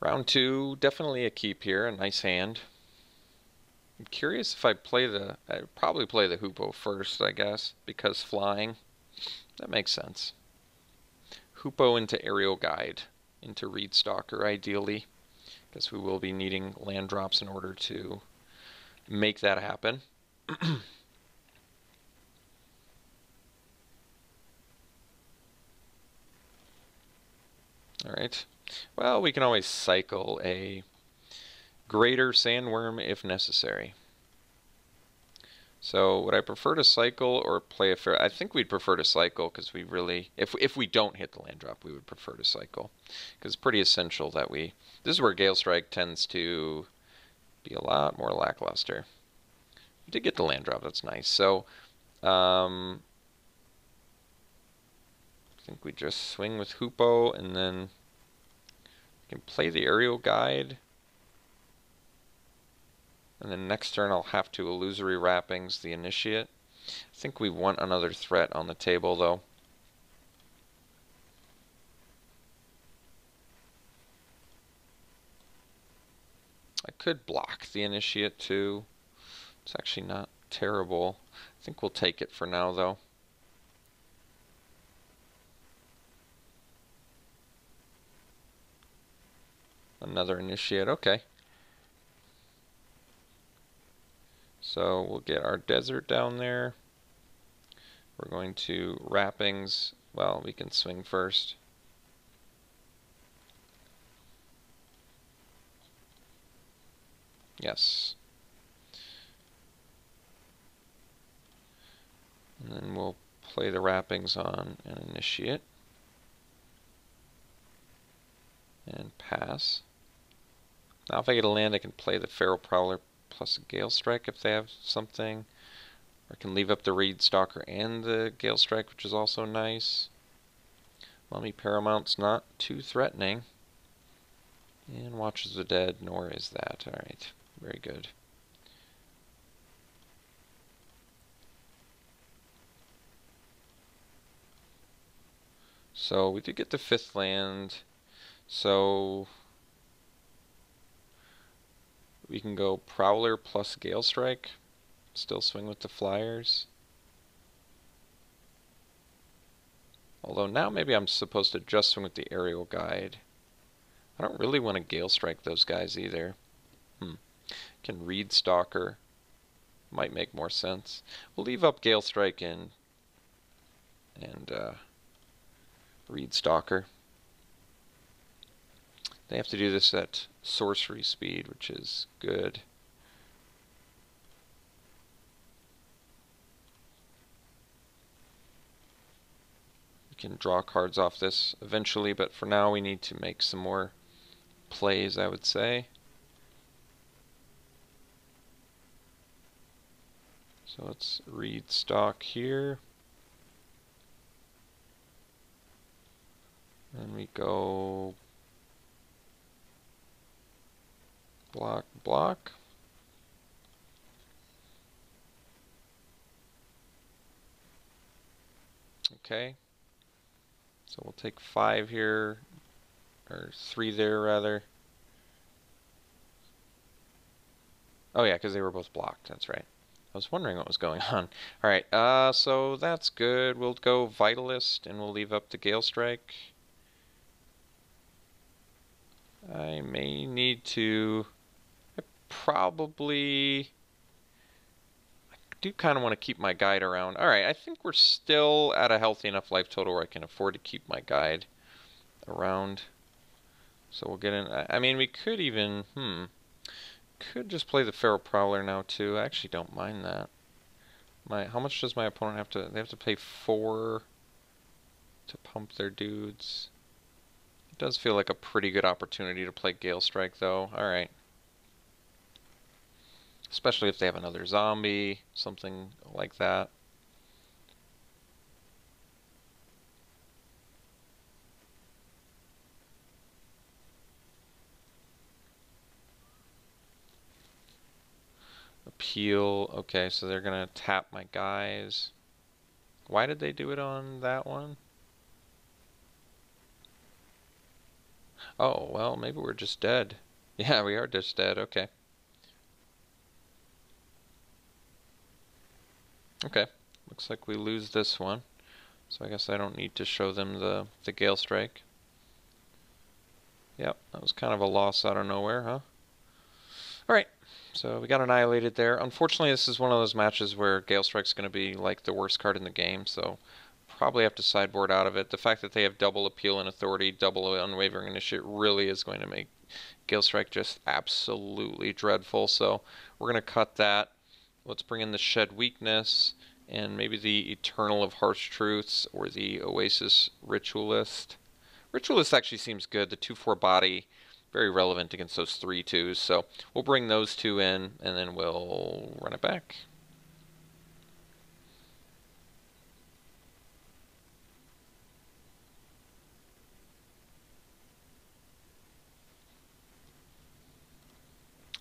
Round two, definitely a keep here, a nice hand. I'm curious if I'd probably play the Hoopoe first, I guess, because flying. That makes sense. Hoopoe into Aerial Guide, into Reed Stalker ideally. Guess we will be needing land drops in order to make that happen. Alright. Well, we can always cycle a Greater Sandworm if necessary. So would I prefer to cycle or play a fair? I think we'd prefer to cycle because we really, if we don't hit the land drop, we would prefer to cycle because it's pretty essential that we. This is where Gale Strike tends to be a lot more lackluster. We did get the land drop. That's nice. So I think we just swing with Hoopoe and then we can play the Aerial Guide. And then next turn I'll have to Illusory Wrappings the Initiate. I think we want another threat on the table though. I could block the Initiate too. It's actually not terrible. I think we'll take it for now though. Another Initiate, okay. So we'll get our desert down there. We're going to Wrappings. Well, we can swing first. Yes. And then we'll play the Wrappings on an Initiate. And pass. Now if I get a land, I can play the Feral Prowler plus a Gale Strike if they have something. Or I can leave up the Reed Stalker and the Gale Strike, which is also nice. Mummy Paramount's not too threatening. And Watches the Dead, nor is that. Alright, very good. So we did get the 5th land. So we can go Prowler plus Gale Strike. Still swing with the Flyers. Although now maybe I'm supposed to just swing with the Aerial Guide. I don't really want to Gale Strike those guys either. Can Reed Stalker. Might make more sense. We'll leave up Gale Strike and Reed Stalker. They have to do this at sorcery speed, which is good. We can draw cards off this eventually, but for now we need to make some more plays, I would say. So let's Reed Stock here. Then we go block, block. Okay. So we'll take 5 here, or 3 there rather. Oh yeah, because they were both blocked, that's right. I was wondering what was going on. Alright, so that's good. We'll go Vitalist and we'll leave up the Gale Strike. I may need to... I do kind of want to keep my guide around. Alright, I think we're still at a healthy enough life total where I can afford to keep my guide around. So we'll get in... I mean, we could even... could just play the Feral Prowler now too. I actually don't mind that. How much does my opponent have to... They have to pay 4 to pump their dudes. It does feel like a pretty good opportunity to play Gale Strike though. Alright. Especially if they have another zombie, something like that. Appeal. Okay, so they're gonna tap my guys. Why did they do it on that one? Oh, well, maybe we're just dead. Yeah, we are just dead. Okay. Okay. Looks like we lose this one. So I guess I don't need to show them the Gale Strike. Yep, that was kind of a loss out of nowhere, huh? Alright, so we got annihilated there. Unfortunately, this is one of those matches where Gale Strike's going to be like the worst card in the game, so probably have to sideboard out of it. The fact that they have double appeal and authority, double unwavering initiate really is going to make Gale Strike just absolutely dreadful, so we're going to cut that. Let's bring in the Shed Weakness, and maybe the Eternal of Harsh Truths, or the Oasis Ritualist. Ritualist actually seems good. The 2/4 body, very relevant against those 3/2s. So we'll bring those two in, and then we'll run it back.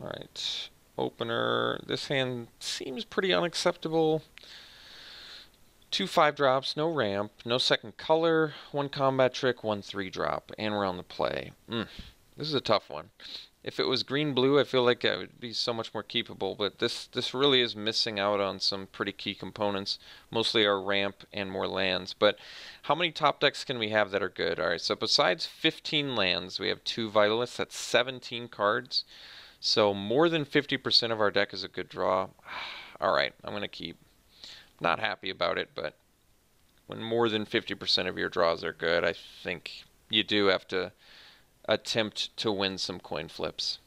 Alright, opener. This hand seems pretty unacceptable. 2 5-drops, no ramp, no second color, 1 combat trick, 1 3-drop, and we're on the play. This is a tough one. If it was green-blue, I feel like it would be so much more keepable, but this really is missing out on some pretty key components, mostly our ramp and more lands. But how many top decks can we have that are good? Alright, so besides 15 lands, we have 2 Vitalists, that's 17 cards. So more than 50% of our deck is a good draw. Alright, I'm going to keep. Not happy about it, but when more than 50% of your draws are good, I think you do have to attempt to win some coin flips.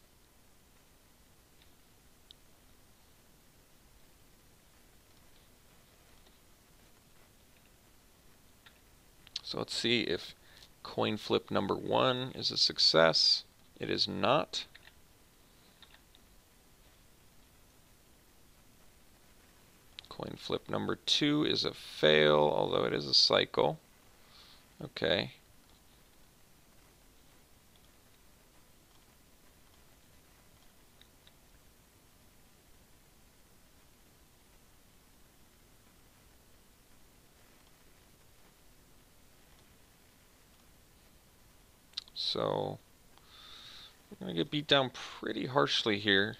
So let's see if coin flip number 1 is a success. It is not. Coin flip number 2 is a fail, although it is a cycle. Okay. So we're going to get beat down pretty harshly here.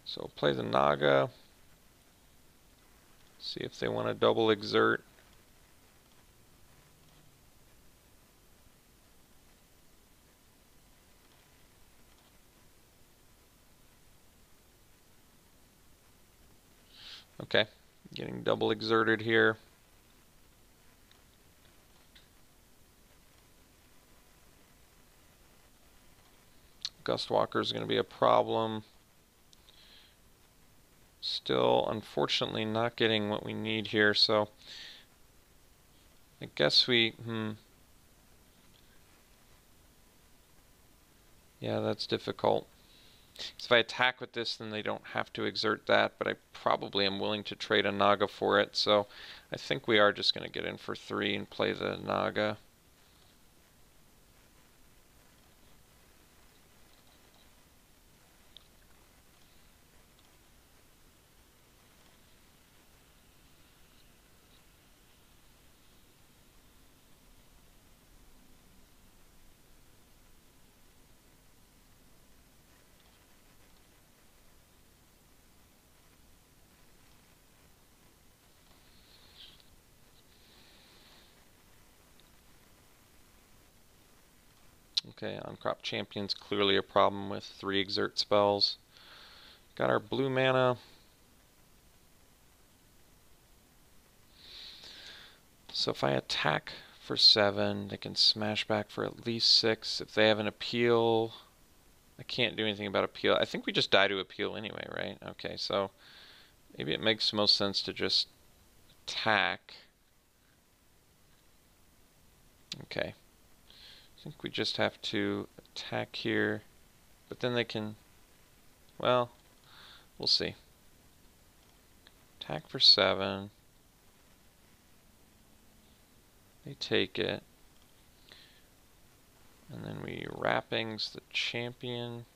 So play the Naga. See if they want to double exert. Okay, getting double exerted here. Gustwalker is going to be a problem. Still, unfortunately, not getting what we need here, so I guess we, yeah, that's difficult. So if I attack with this, then they don't have to exert that, but I probably am willing to trade a Naga for it, so I think we are just going to get in for 3 and play the Naga. Okay, Uncrop Champion's clearly a problem with 3 exert spells. Got our blue mana. So if I attack for 7, they can smash back for at least 6. If they have an appeal, I can't do anything about appeal. I think we just die to appeal anyway, right? Okay, so maybe it makes most sense to just attack. Okay. I think we just have to attack here, but then they can, well, we'll see. Attack for 7. They take it. And then we wrappings the champion.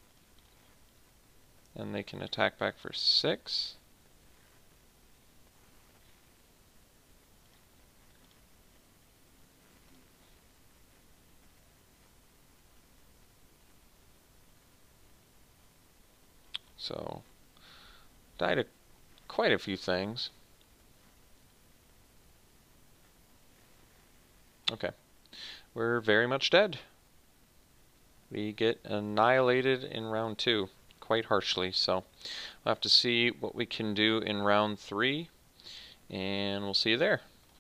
And they can attack back for 6. So, died of quite a few things. Okay. We're very much dead. We get annihilated in round 2 quite harshly, so we'll have to see what we can do in round 3, and we'll see you there.